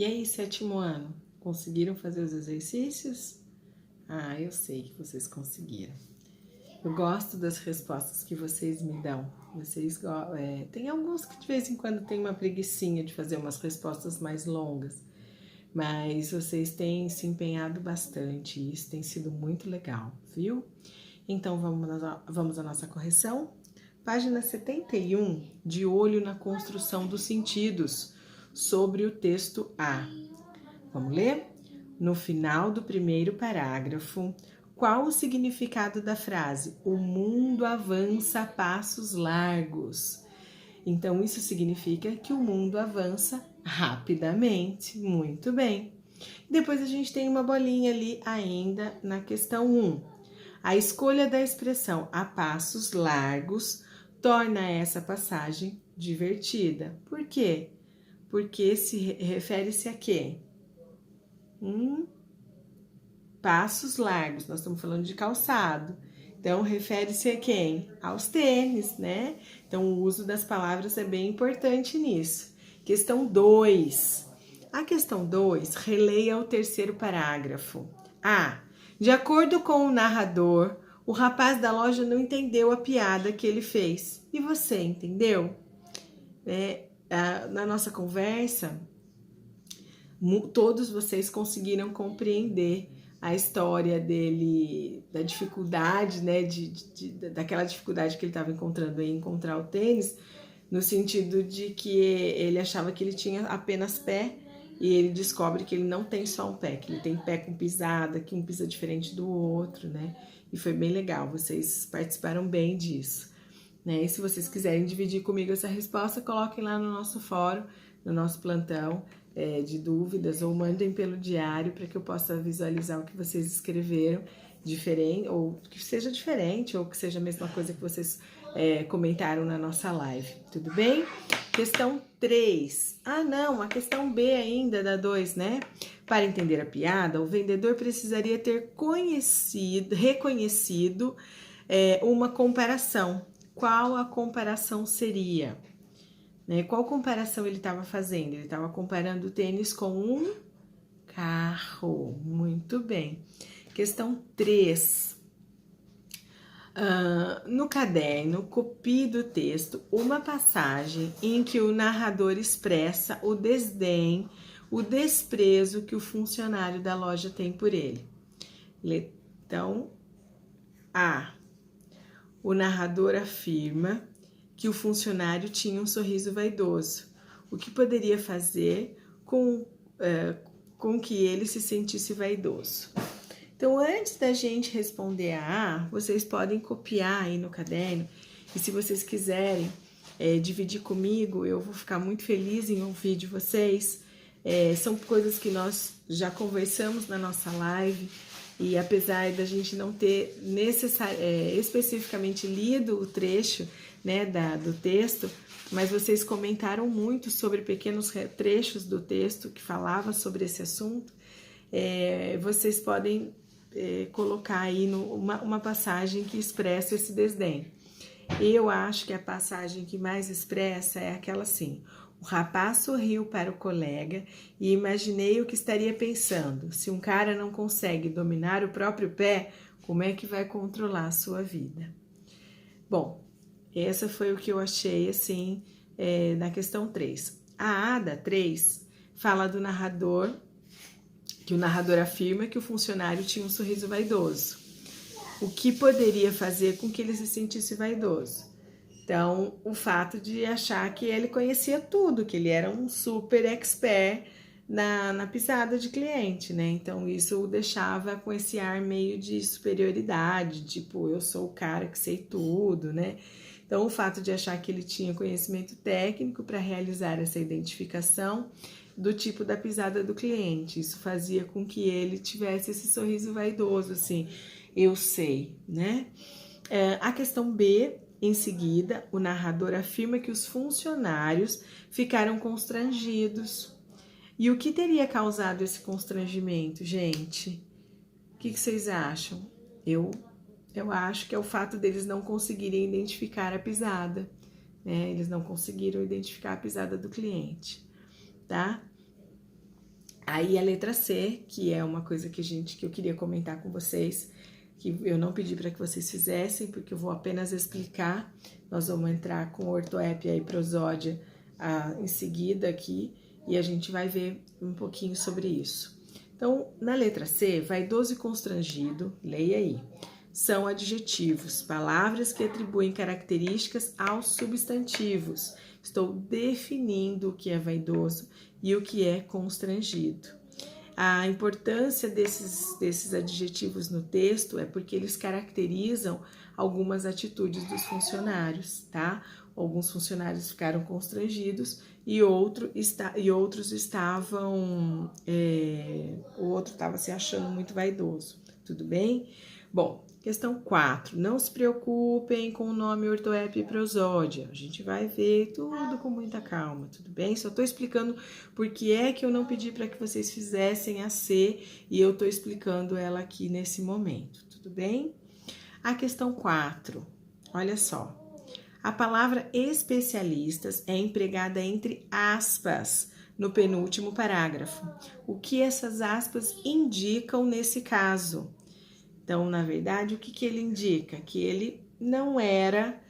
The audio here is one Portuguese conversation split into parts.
E aí, sétimo ano, conseguiram fazer os exercícios? Ah, eu sei que vocês conseguiram. Eu gosto das respostas que vocês me dão. Tem alguns que de vez em quando tem uma preguicinha de fazer umas respostas mais longas, mas vocês têm se empenhado bastante e isso tem sido muito legal, viu? Então vamos à nossa correção. Página 71, de olho na construção dos sentidos, sobre o texto A. Vamos ler? No final do primeiro parágrafo, qual o significado da frase? O mundo avança a passos largos. Então, isso significa que o mundo avança rapidamente. Muito bem. Depois a gente tem uma bolinha ali ainda na questão 1. A escolha da expressão a passos largos torna essa passagem divertida. Por quê? Porque se refere-se a quê? Passos largos, nós estamos falando de calçado. Então, refere-se a quem? Aos tênis, né? Então, o uso das palavras é bem importante nisso. Questão 2. A questão 2 releia o terceiro parágrafo. A. De acordo com o narrador, o rapaz da loja não entendeu a piada que ele fez. E você entendeu? Na nossa conversa, todos vocês conseguiram compreender a história dele, da dificuldade, né, daquela dificuldade que ele estava encontrando em encontrar o tênis, no sentido de que ele achava que ele tinha apenas pé e ele descobre que ele não tem só um pé, que ele tem pé com pisada, que um pisa diferente do outro, né? E foi bem legal, vocês participaram bem disso, né? E se vocês quiserem dividir comigo essa resposta, coloquem lá no nosso fórum, no nosso plantão de dúvidas, ou mandem pelo diário para que eu possa visualizar o que vocês escreveram diferente, ou que seja diferente, ou que seja a mesma coisa que vocês comentaram na nossa live, tudo bem? Questão 3. Ah, não, a questão B ainda da 2, né? Para entender a piada, o vendedor precisaria ter reconhecido uma comparação. Qual a comparação seria? Qual comparação ele estava fazendo? Ele estava comparando o tênis com um carro. Muito bem. Questão 3. No caderno, copie do texto uma passagem em que o narrador expressa o desdém, o desprezo que o funcionário da loja tem por ele. Então, A. O narrador afirma que o funcionário tinha um sorriso vaidoso, o que poderia fazer com que ele se sentisse vaidoso. Então, antes da gente responder a A, vocês podem copiar aí no caderno, e se vocês quiserem dividir comigo, eu vou ficar muito feliz em ouvir de vocês. São coisas que nós já conversamos na nossa live, e apesar da gente não ter especificamente lido o trecho, né, do texto, mas vocês comentaram muito sobre pequenos trechos do texto que falava sobre esse assunto. Vocês podem colocar aí uma passagem que expressa esse desdém. Eu acho que a passagem que mais expressa é aquela assim: o rapaz sorriu para o colega e imaginei o que estaria pensando. Se um cara não consegue dominar o próprio pé, como é que vai controlar a sua vida? Bom, essa foi o que eu achei, assim, na questão 3. A Ada 3 fala do narrador, que o narrador afirma que o funcionário tinha um sorriso vaidoso. O que poderia fazer com que ele se sentisse vaidoso? Então, o fato de achar que ele conhecia tudo, que ele era um super expert na pisada de cliente, né? Então, isso o deixava com esse ar meio de superioridade, tipo, eu sou o cara que sei tudo, né? Então, o fato de achar que ele tinha conhecimento técnico para realizar essa identificação do tipo da pisada do cliente, isso fazia com que ele tivesse esse sorriso vaidoso, assim, eu sei, né? A questão B, em seguida, o narrador afirma que os funcionários ficaram constrangidos. E o que teria causado esse constrangimento, gente? O que vocês acham? Eu acho que é o fato deles não conseguirem identificar a pisada, né? Eles não conseguiram identificar a pisada do cliente, tá? Aí a letra C, que é uma coisa que eu queria comentar com vocês, que eu não pedi para que vocês fizessem, porque eu vou apenas explicar. Nós vamos entrar com ortoépia e prosódia em seguida aqui, e a gente vai ver um pouquinho sobre isso. Então, na letra C, vaidoso e constrangido, leia aí. São adjetivos, palavras que atribuem características aos substantivos. Estou definindo o que é vaidoso e o que é constrangido. A importância desses adjetivos no texto é porque eles caracterizam algumas atitudes dos funcionários, tá? Alguns funcionários ficaram constrangidos e outros estavam... o outro estava se achando muito vaidoso, tudo bem? Bom, questão 4. Não se preocupem com o nome ortoépia e prosódia. A gente vai ver tudo com muita calma, tudo bem? Só estou explicando porque é que eu não pedi para que vocês fizessem a C e eu estou explicando ela aqui nesse momento, tudo bem? A questão 4. Olha só. A palavra especialistas é empregada entre aspas no penúltimo parágrafo. O que essas aspas indicam nesse caso? Então, na verdade, o que ele indica? Que ele não era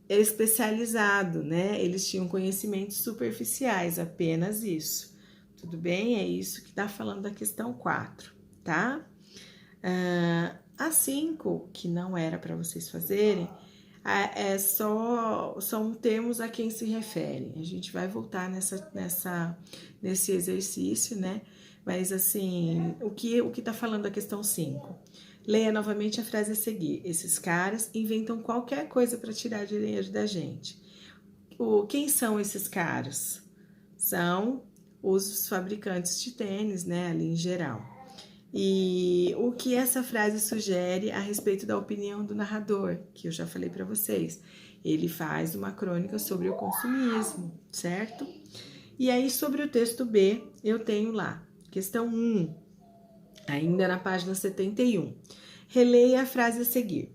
especializado, né? Eles tinham conhecimentos superficiais, apenas isso. Tudo bem? É isso que está falando da questão 4, tá? A 5, que não era para vocês fazerem, são termos a quem se refere. A gente vai voltar nesse exercício, né? Mas, assim, o que tá falando a questão 5? Leia novamente a frase a seguir. Esses caras inventam qualquer coisa para tirar dinheiro da gente. Quem são esses caras? São os fabricantes de tênis, né? Ali em geral. E o que essa frase sugere a respeito da opinião do narrador, que eu já falei para vocês. Ele faz uma crônica sobre o consumismo, certo? E aí, sobre o texto B, eu tenho lá, questão 1, ainda na página 71. Releia a frase a seguir.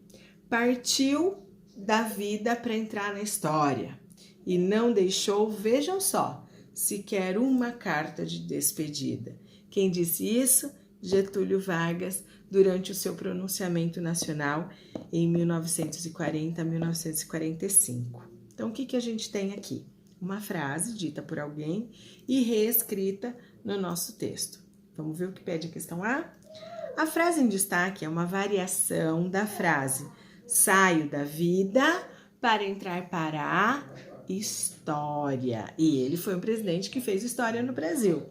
Partiu da vida para entrar na história e não deixou, vejam só, sequer uma carta de despedida. Quem disse isso? Getúlio Vargas, durante o seu pronunciamento nacional em 1940 a 1945. Então, o que a gente tem aqui? Uma frase dita por alguém e reescrita no nosso texto. Vamos ver o que pede a questão A? A frase em destaque é uma variação da frase saio da vida para entrar para a história. E ele foi um presidente que fez história no Brasil,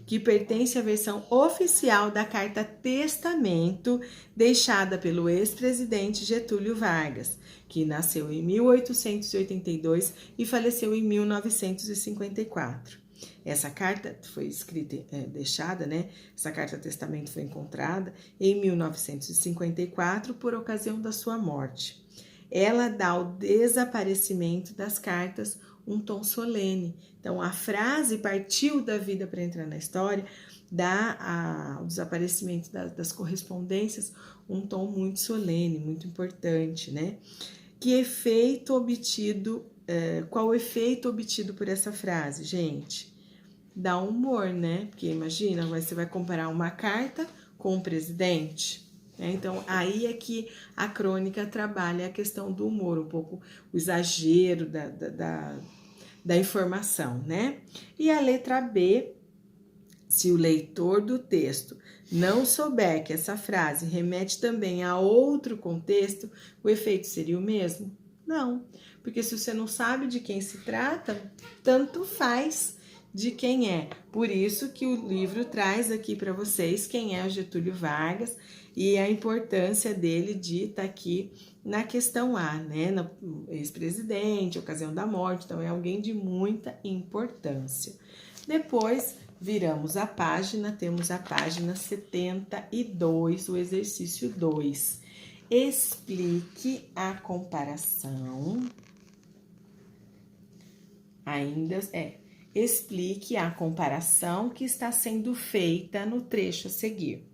que pertence à versão oficial da Carta Testamento deixada pelo ex-presidente Getúlio Vargas, que nasceu em 1882 e faleceu em 1954. Essa carta foi escrita, deixada, né? Essa carta testamento foi encontrada em 1954 por ocasião da sua morte. Ela dá ao desaparecimento das cartas um tom solene. Então, a frase partiu da vida para entrar na história dá ao desaparecimento das correspondências um tom muito solene, muito importante, né? Que efeito obtido, qual o efeito obtido por essa frase, gente? Dá humor, né? Porque imagina, você vai comparar uma carta com o presidente. Né? Então, aí é que a crônica trabalha a questão do humor, um pouco o exagero da informação, né? E a letra B, se o leitor do texto não souber que essa frase remete também a outro contexto, o efeito seria o mesmo? Não, porque se você não sabe de quem se trata, tanto faz de quem é. Por isso que o livro traz aqui para vocês quem é o Getúlio Vargas e a importância dele de estar aqui na questão A, né? No ex-presidente, ocasião da morte, então é alguém de muita importância. Depois, viramos a página, temos a página 72, o exercício 2. Explique a comparação. Explique a comparação que está sendo feita no trecho a seguir.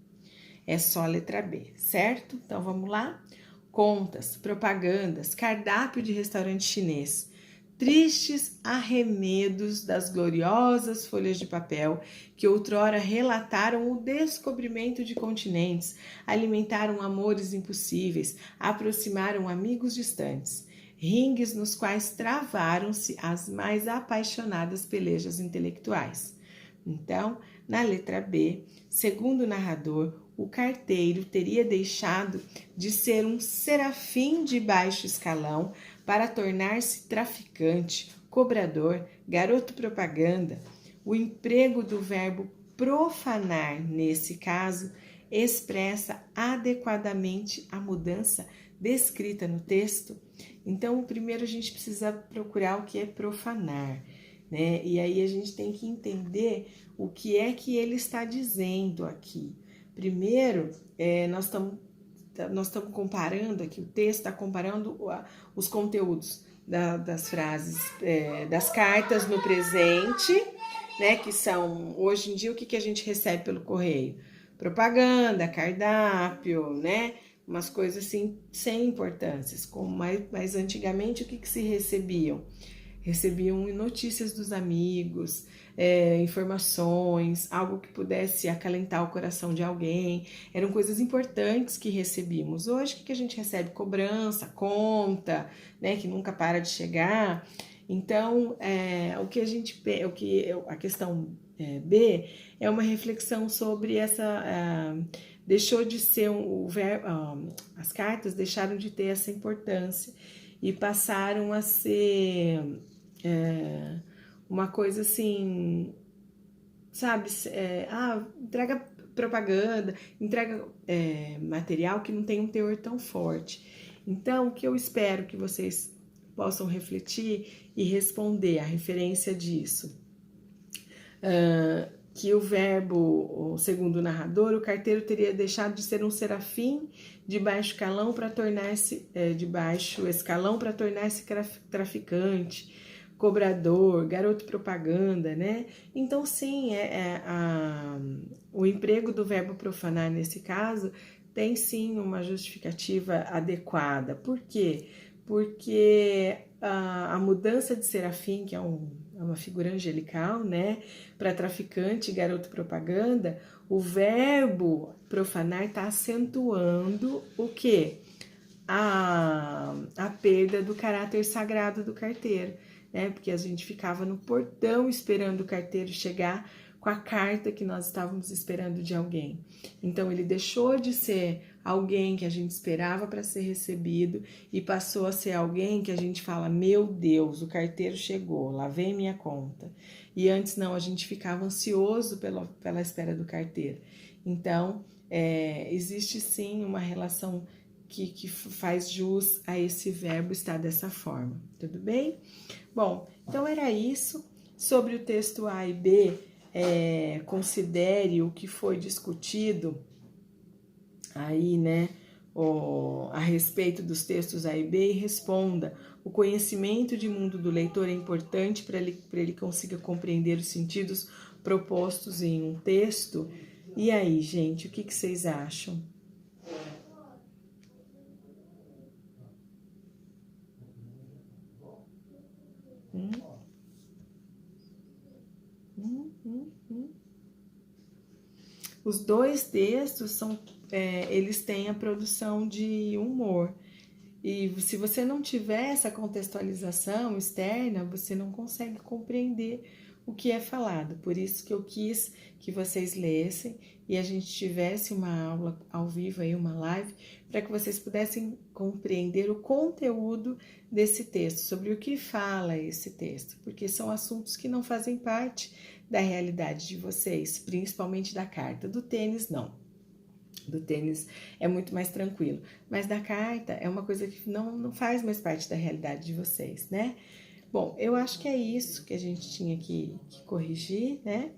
É só a letra B, certo? Então, vamos lá? Contas, propagandas, cardápio de restaurante chinês. tristes arremedos das gloriosas folhas de papel que outrora relataram o descobrimento de continentes, alimentaram amores impossíveis, aproximaram amigos distantes, ringues nos quais travaram-se as mais apaixonadas pelejas intelectuais. Então, na letra B, segundo o narrador, o carteiro teria deixado de ser um serafim de baixo escalão para tornar-se traficante, cobrador, garoto propaganda. O emprego do verbo profanar, nesse caso, expressa adequadamente a mudança descrita no texto. Então, primeiro a gente precisa procurar o que é profanar, né? E aí a gente tem que entender o que é que ele está dizendo aqui. Primeiro, nós estamos comparando aqui, o texto está comparando os conteúdos das frases, das cartas no presente, né, que são, hoje em dia, o que a gente recebe pelo correio? Propaganda, cardápio, né, umas coisas assim, sem importâncias, como mais antigamente, o que se recebiam? Recebiam notícias dos amigos, informações, algo que pudesse acalentar o coração de alguém. Eram coisas importantes que recebíamos. Hoje, o que a gente recebe? Cobrança, conta, né, que nunca para de chegar. Então, a questão B é uma reflexão sobre essa... deixou de ser as cartas deixaram de ter essa importância e passaram a ser uma coisa assim, sabe? Entrega propaganda, entrega material que não tem um teor tão forte. Então, o que eu espero que vocês possam refletir e responder a referência disso. Que o verbo, segundo o narrador, o carteiro teria deixado de ser um serafim de baixo escalão para tornar-se traficante, cobrador, garoto propaganda, né? Então, sim, o emprego do verbo profanar nesse caso tem sim uma justificativa adequada. Por quê? Porque a mudança de serafim, que é uma figura angelical, né, para traficante, garoto propaganda, o verbo profanar está acentuando o quê? A perda do caráter sagrado do carteiro, né? Porque a gente ficava no portão esperando o carteiro chegar com a carta que nós estávamos esperando de alguém. Então ele deixou de ser alguém que a gente esperava para ser recebido e passou a ser alguém que a gente fala, meu Deus, o carteiro chegou, lá vem minha conta. E antes não, a gente ficava ansioso pela espera do carteiro. Então, existe sim uma relação que faz jus a esse verbo estar dessa forma, tudo bem? Bom, então era isso. Sobre o texto A e B, considere o que foi discutido aí, né, a respeito dos textos A e B e responda. O conhecimento de mundo do leitor é importante para ele consiga compreender os sentidos propostos em um texto. E aí, gente, o que vocês acham? Os dois textos eles têm a produção de humor. E se você não tiver essa contextualização externa, você não consegue compreender o que é falado. Por isso que eu quis que vocês lessem e a gente tivesse uma aula ao vivo, aí, uma live, para que vocês pudessem compreender o conteúdo desse texto, sobre o que fala esse texto, porque são assuntos que não fazem parte da realidade de vocês, principalmente da carta. Do tênis, não. Do tênis é muito mais tranquilo, mas da carta é uma coisa que não faz mais parte da realidade de vocês, né? Bom, eu acho que é isso que a gente tinha que corrigir, né?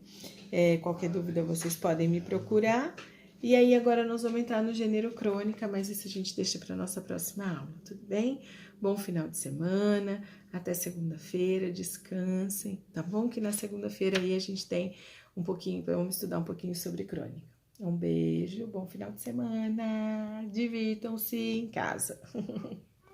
Qualquer dúvida vocês podem me procurar. E aí agora nós vamos entrar no gênero crônica, mas isso a gente deixa para nossa próxima aula, tudo bem? Bom final de semana, até segunda-feira, descansem, tá bom? Que na segunda-feira aí a gente tem vamos estudar um pouquinho sobre crônica. Um beijo, bom final de semana, divirtam-se em casa.